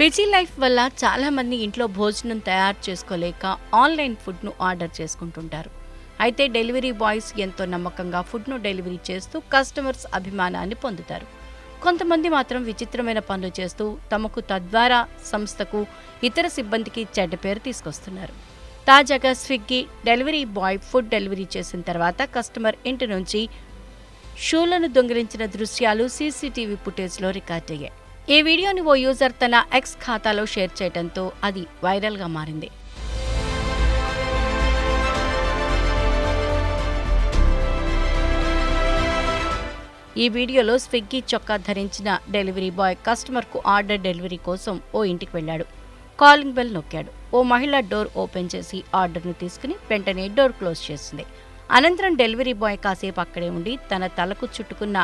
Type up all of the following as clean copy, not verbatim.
Busy life వల్ల చాలామంది ఇంట్లో భోజనం తయారు చేసుకోలేక ఆన్లైన్ ఫుడ్ను ఆర్డర్ చేసుకుంటుంటారు. అయితే డెలివరీ బాయ్స్ ఎంతో నమ్మకంగా ఫుడ్ను డెలివరీ చేస్తూ కస్టమర్స్ అభిమానాన్ని పొందుతారు. కొంతమంది మాత్రం విచిత్రమైన పనులు చేస్తూ తమకు తద్వారా సంస్థకు ఇతర సిబ్బందికి చెడ్డ పేరు తీసుకొస్తున్నారు. తాజాగా Swiggy delivery boy food delivery చేసిన తర్వాత కస్టమర్ ఇంటి నుంచి షూలను దొంగిలించిన దృశ్యాలు సీసీటీవీ ఫుటేజ్లో రికార్డయ్యాయి. ఈ వీడియోని ఓ యూజర్ తన ఎక్స్ ఖాతాలో షేర్ చేయడంతో అది వైరల్గా మారింది. ఈ వీడియోలో స్విగ్గీ చొక్కా ధరించిన డెలివరీ బాయ్ కస్టమర్కు ఆర్డర్ డెలివరీ కోసం ఓ ఇంటికి వెళ్ళాడు. Calling bell నొక్కాడు. ఓ మహిళ డోర్ ఓపెన్ చేసి ఆర్డర్ను తీసుకుని వెంటనే డోర్ క్లోజ్ చేసింది. అనంతరం డెలివరీ బాయ్ కాసేపు అక్కడే ఉండి తన తలకు చుట్టుకున్న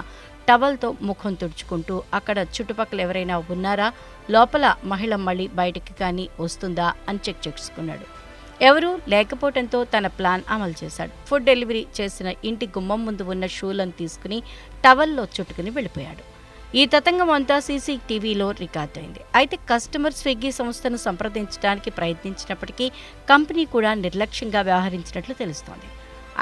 టవల్తో ముఖం తుడుచుకుంటూ అక్కడ చుట్టుపక్కల ఎవరైనా ఉన్నారా, లోపల మహిళ మళ్ళీ బయటికి కానీ వస్తుందా అని చెక్ చేసుకున్నాడు. ఎవరూ లేకపోవడంతో తన ప్లాన్ అమలు చేశాడు. ఫుడ్ డెలివరీ చేసిన ఇంటి గుమ్మం ముందు ఉన్న షూలను తీసుకుని టవల్లో చుట్టుకుని వెళ్ళిపోయాడు. ఈ తతంగం అంతా సీసీటీవీలో రికార్డైంది. అయితే కస్టమర్ స్విగ్గీ సంస్థను సంప్రదించడానికి ప్రయత్నించినప్పటికీ కంపెనీ కూడా నిర్లక్ష్యంగా వ్యవహరించినట్లు తెలుస్తోంది.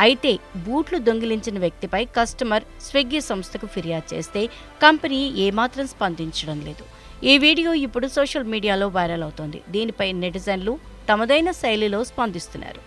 అయితే బూట్లు దొంగిలించిన వ్యక్తిపై కస్టమర్ స్విగ్గీ సంస్థకు ఫిర్యాదు చేస్తే కంపెనీ ఏమాత్రం స్పందించడం లేదు. ఈ వీడియో ఇప్పుడు సోషల్ మీడియాలో వైరల్ అవుతోంది. దీనిపై నెటిజన్లు తమదైన శైలిలో స్పందిస్తున్నారు.